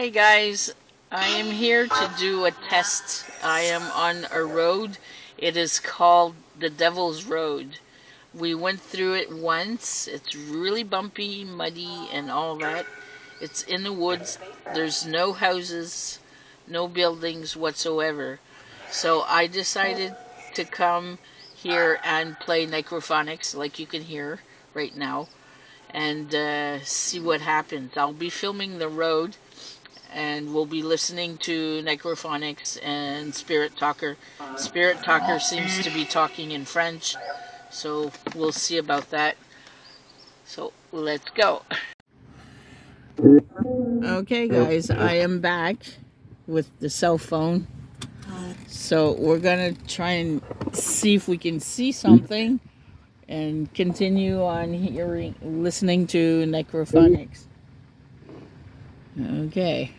Hey guys, I am here to do a test. I am on a road. It is called the Devil's Road. We went through it once. It's really bumpy, muddy, and all that. It's in the woods. There's no houses, no buildings whatsoever. So I decided to come here and play necrophonics like you can hear right now and see what happens. I'll be filming the road and we'll be listening to necrophonics and Spirit Talker. Spirit Talker seems to be talking in French, so we'll see about that. So let's go. Okay, guys, I am back with the cell phone. So we're gonna try and see if we can see something and continue on listening to necrophonics. Okay.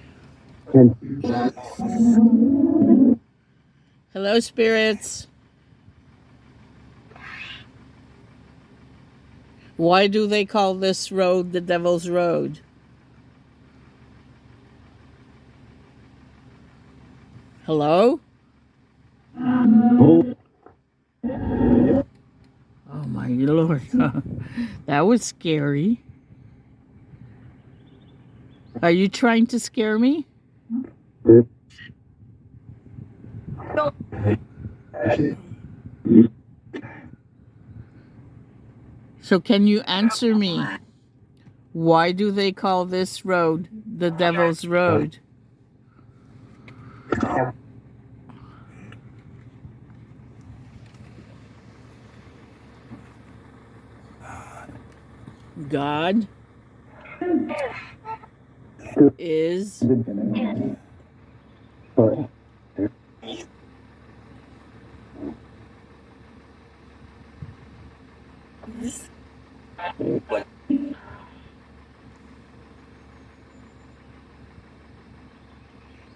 Hello, spirits. Why do they call this road the Devil's Road? Hello? Oh my Lord. That was scary. Are you trying to scare me? So can you answer me? Why do they call this road the Devil's Road? God is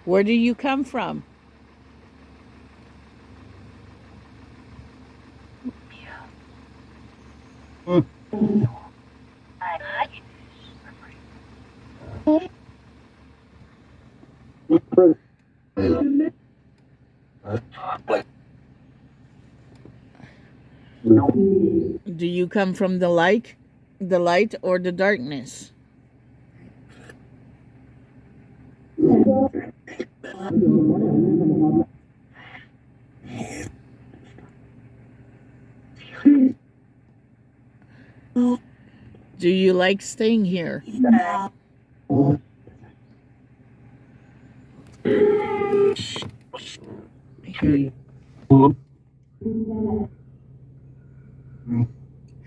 Where do you come from? Do you come from the light or the darkness? Do you like staying here?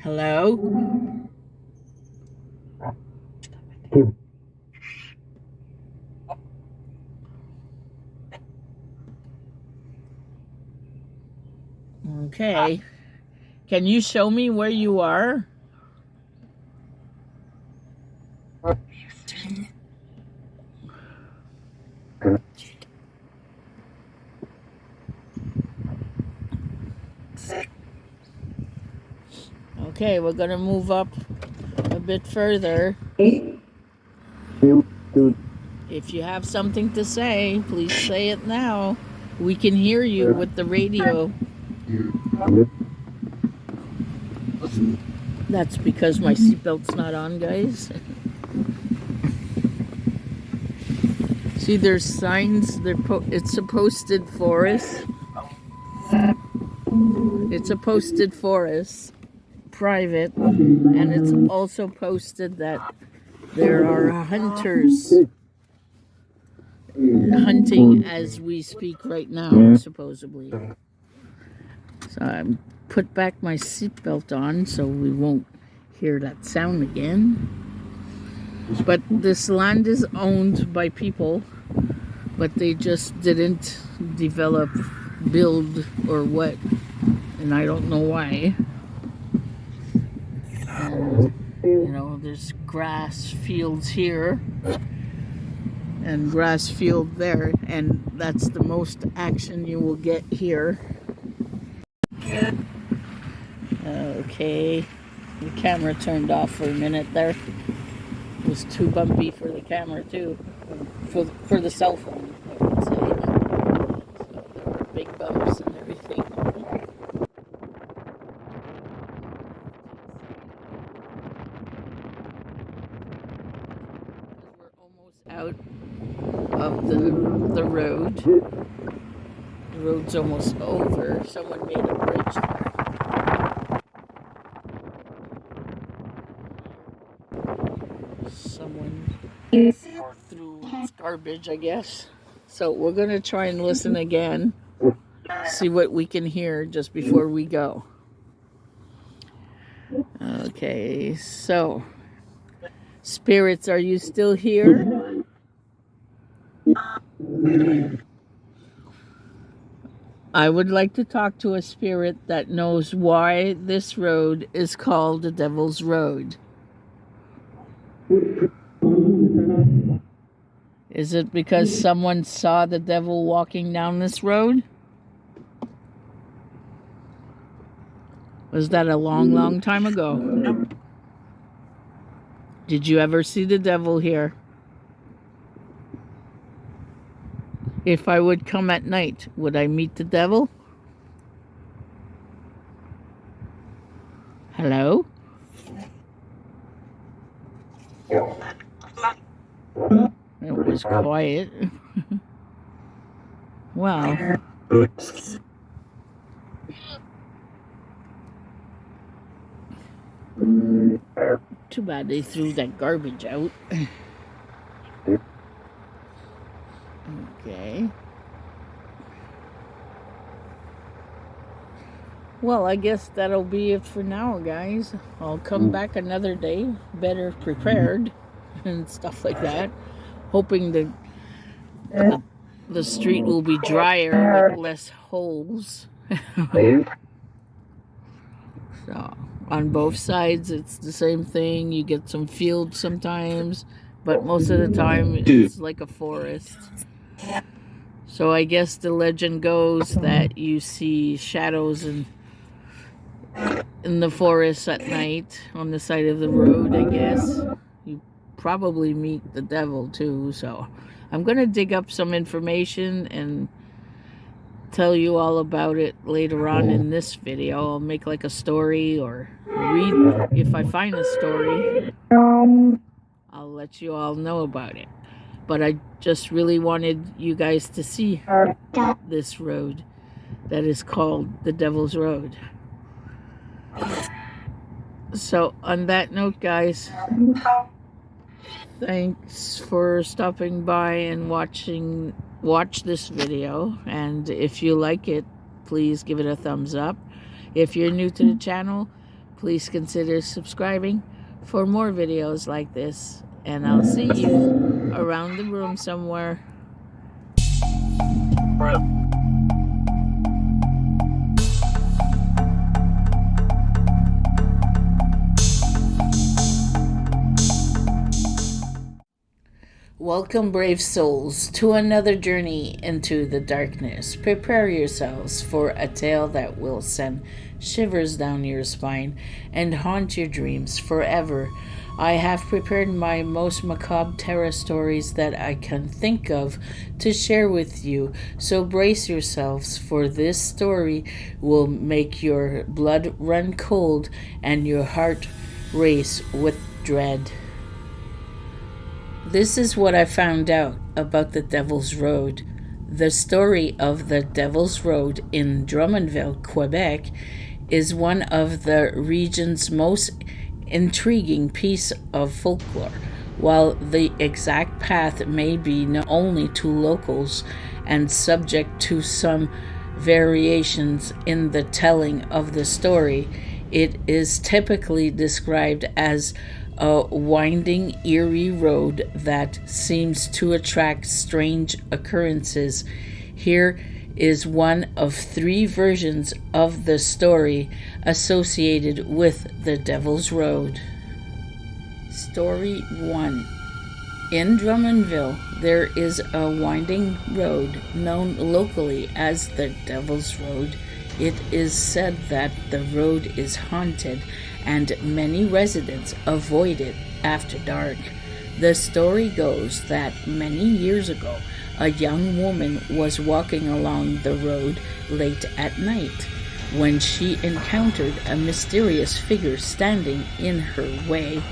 Hello? Okay. Can you show me where you are? Okay, we're going to move up a bit further. If you have something to say, please say it now. We can hear you with the radio. That's because my seatbelt's not on, guys. See, there's signs. It's a posted forest. It's a posted forest, private, and it's also posted that there are hunters hunting as we speak right now, supposedly. So I put back my seatbelt on so we won't hear that sound again. But this land is owned by people, but they just didn't build or what, and I don't know why. And, there's grass fields here and grass field there, and that's the most action you will get here. Okay, the camera turned off for a minute there. It was too bumpy for the camera too, for the cell phone, I would say. So there were big bumps and everything. We're almost out of the road. The road's almost over. Someone made a bridge there. Someone threw garbage, I guess. So we're going to try and listen again. See what we can hear just before we go. Okay, so spirits, are you still here? I would like to talk to a spirit that knows why this road is called the Devil's Road. Is it because someone saw the devil walking down this road? Was that a long, long time ago? Did you ever see the devil here? If I would come at night, would I meet the devil? Hello? It was quiet. Wow. Too bad they threw that garbage out. Okay. Well, I guess that'll be it for now, guys. I'll come back another day, better prepared and stuff like that. Hoping the street will be drier with less holes. So, on both sides, it's the same thing. You get some fields sometimes, but most of the time, it's like a forest. So I guess the legend goes that you see shadows in the forest at night on the side of the road, I guess. You probably meet the devil too. So I'm going to dig up some information and tell you all about it later on in this video. I'll make like a story or read. If I find a story, I'll let you all know about it. But I just really wanted you guys to see this road that is called the Devil's Road. So on that note, guys, thanks for stopping by and watch this video. And if you like it, please give it a thumbs up. If you're new to the channel, please consider subscribing for more videos like this. And I'll see you around the room somewhere. Welcome, brave souls, to another journey into the darkness. Prepare yourselves for a tale that will send shivers down your spine and haunt your dreams forever. I have prepared my most macabre terror stories that I can think of to share with you, so brace yourselves, for this story will make your blood run cold and your heart race with dread. This is what I found out about the Devil's Road. The story of the Devil's Road in Drummondville, Quebec, is one of the region's most intriguing piece of folklore. While the exact path may be known only to locals and subject to some variations in the telling of the story, it is typically described as a winding, eerie road that seems to attract strange occurrences. Here is one of 3 versions of the story associated with the Devil's Road. Story 1. In Drummondville, there is a winding road known locally as the Devil's Road. It is said that the road is haunted and many residents avoid it after dark. The story goes that many years ago, a young woman was walking along the road late at night when she encountered a mysterious figure standing in her way.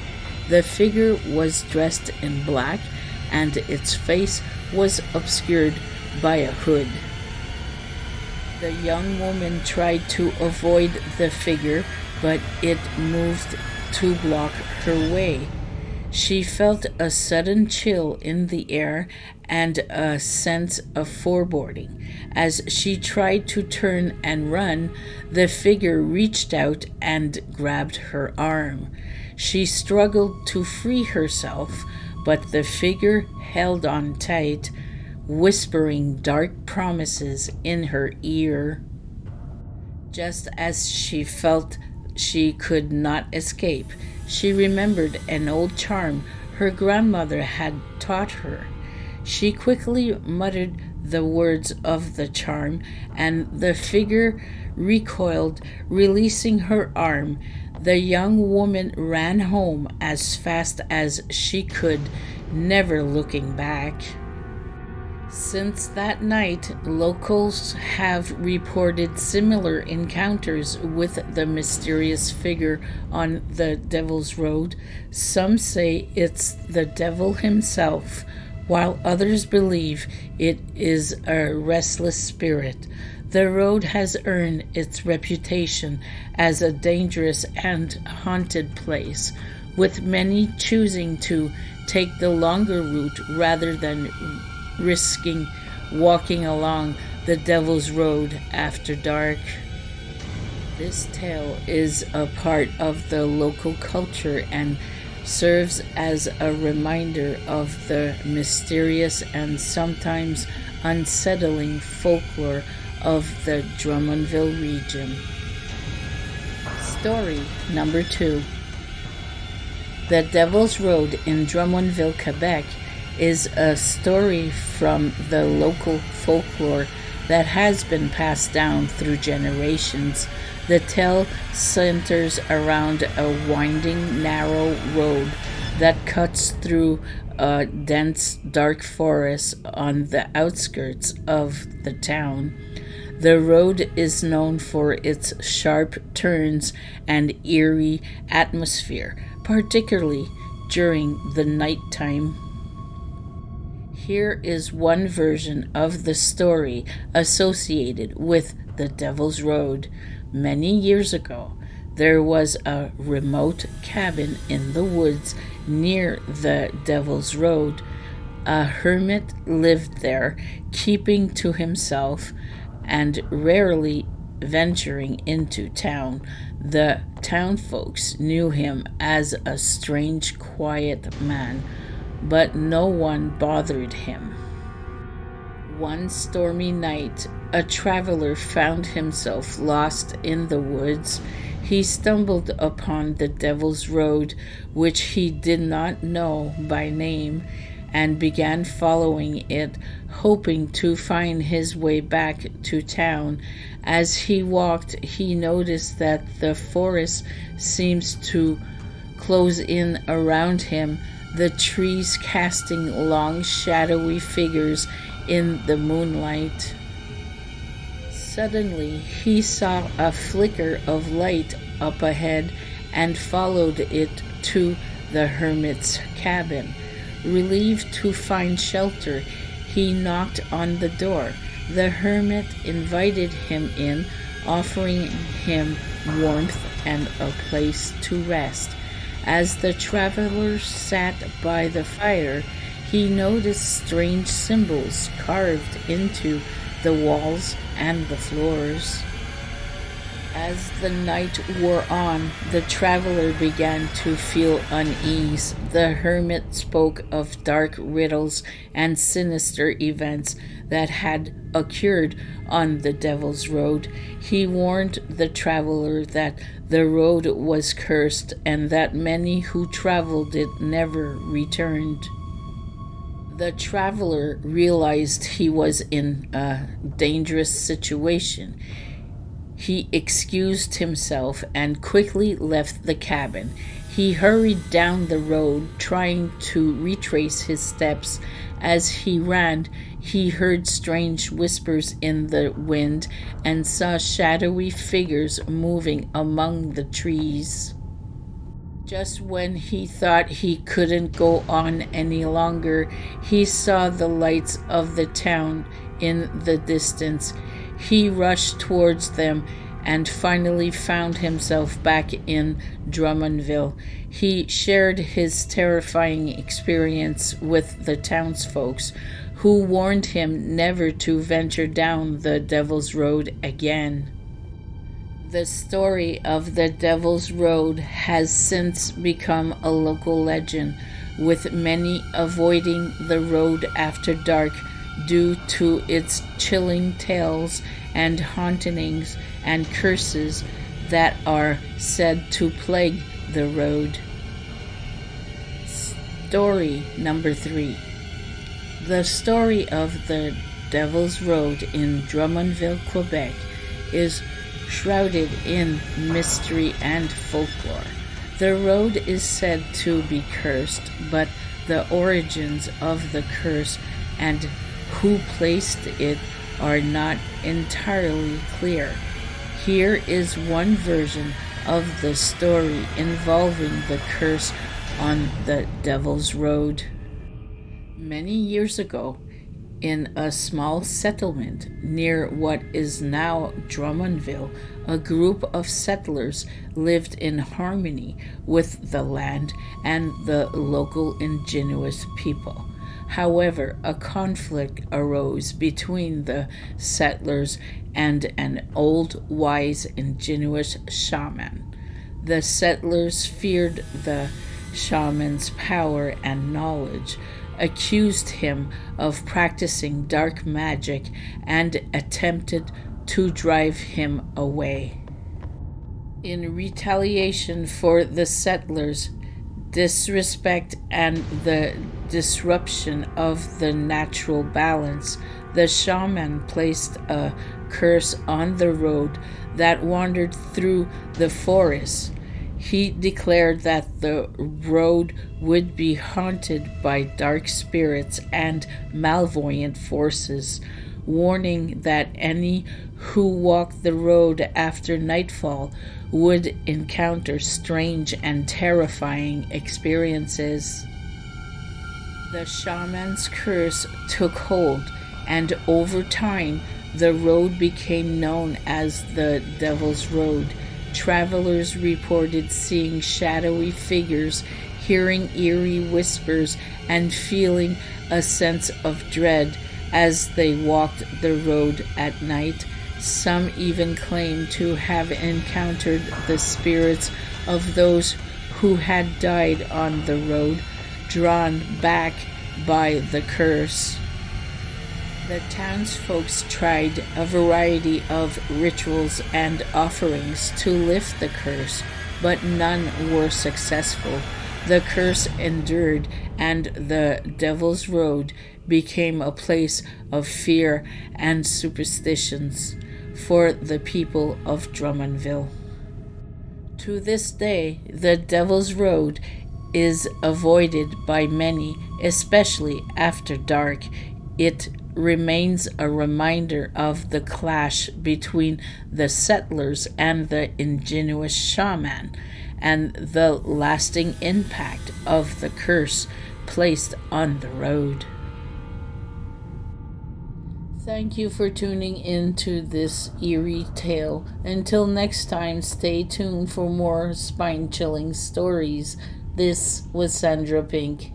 The figure was dressed in black and its face was obscured by a hood. The young woman tried to avoid the figure, but it moved to block her way. She felt a sudden chill in the air and a sense of foreboding. As she tried to turn and run, the figure reached out and grabbed her arm. She struggled to free herself, but the figure held on tight, whispering dark promises in her ear. Just as she felt she could not escape, she remembered an old charm her grandmother had taught her. She quickly muttered the words of the charm, and the figure recoiled, releasing her arm. The young woman ran home as fast as she could, never looking back. Since that night, locals have reported similar encounters with the mysterious figure on the Devil's Road. Some say it's the devil himself, while others believe it is a restless spirit. The road has earned its reputation as a dangerous and haunted place, with many choosing to take the longer route rather than risking walking along the Devil's Road after dark. This tale is a part of the local culture and serves as a reminder of the mysterious and sometimes unsettling folklore of the Drummondville region. Story number 2. The Devil's Road in Drummondville, Quebec is a story from the local folklore that has been passed down through generations. The tale centers around a winding, narrow road that cuts through a dense, dark forest on the outskirts of the town. The road is known for its sharp turns and eerie atmosphere, particularly during the nighttime. Here is one version of the story associated with the Devil's Road. Many years ago, there was a remote cabin in the woods near the Devil's Road. A hermit lived there, keeping to himself and rarely venturing into town. The townfolks knew him as a strange, quiet man, but no one bothered him. One stormy night, a traveler found himself lost in the woods. He stumbled upon the Devil's Road, which he did not know by name, and began following it, hoping to find his way back to town. As he walked, he noticed that the forest seems to close in around him, the trees casting long shadowy figures in the moonlight. Suddenly, he saw a flicker of light up ahead and followed it to the hermit's cabin. Relieved to find shelter, he knocked on the door. The hermit invited him in, offering him warmth and a place to rest. As the traveler sat by the fire, he noticed strange symbols carved into the walls and the floors. As the night wore on, the traveler began to feel unease. The hermit spoke of dark riddles and sinister events that had occurred on the Devil's Road. He warned the traveler that the road was cursed and that many who traveled it never returned. The traveler realized he was in a dangerous situation. He excused himself and quickly left the cabin. He hurried down the road, trying to retrace his steps. As he ran, he heard strange whispers in the wind and saw shadowy figures moving among the trees. Just when he thought he couldn't go on any longer, he saw the lights of the town in the distance. He rushed towards them and finally found himself back in Drummondville. He shared his terrifying experience with the townsfolk, who warned him never to venture down the Devil's Road again. The story of the Devil's Road has since become a local legend, with many avoiding the road after dark due to its chilling tales and hauntings and curses that are said to plague the road. Story number 3. The story of the Devil's Road in Drummondville, Quebec is shrouded in mystery and folklore. The road is said to be cursed, but the origins of the curse and who placed it are not entirely clear. Here is one version of the story involving the curse on the Devil's Road. Many years ago, in a small settlement near what is now Drummondville, a group of settlers lived in harmony with the land and the local indigenous people. However, a conflict arose between the settlers and an old, wise, indigenous shaman. The settlers feared the shaman's power and knowledge, accused him of practicing dark magic, and attempted to drive him away. In retaliation for the settlers' disrespect and the disruption of the natural balance, the shaman placed a curse on the road that wandered through the forest. He declared that the road would be haunted by dark spirits and malevolent forces, warning that any who walked the road after nightfall would encounter strange and terrifying experiences. The shaman's curse took hold, and over time, the road became known as the Devil's Road. Travelers reported seeing shadowy figures, hearing eerie whispers, and feeling a sense of dread as they walked the road at night. Some even claimed to have encountered the spirits of those who had died on the road, drawn back by the curse. The townsfolk tried a variety of rituals and offerings to lift the curse, but none were successful. The curse endured, and the Devil's Road became a place of fear and superstitions for the people of Drummondville. To this day, the Devil's Road is avoided by many, especially after dark. It remains a reminder of the clash between the settlers and the indigenous shaman, and the lasting impact of the curse placed on the road. Thank you for tuning into this eerie tale. Until next time, stay tuned for more spine-chilling stories. This was Sandra Pink.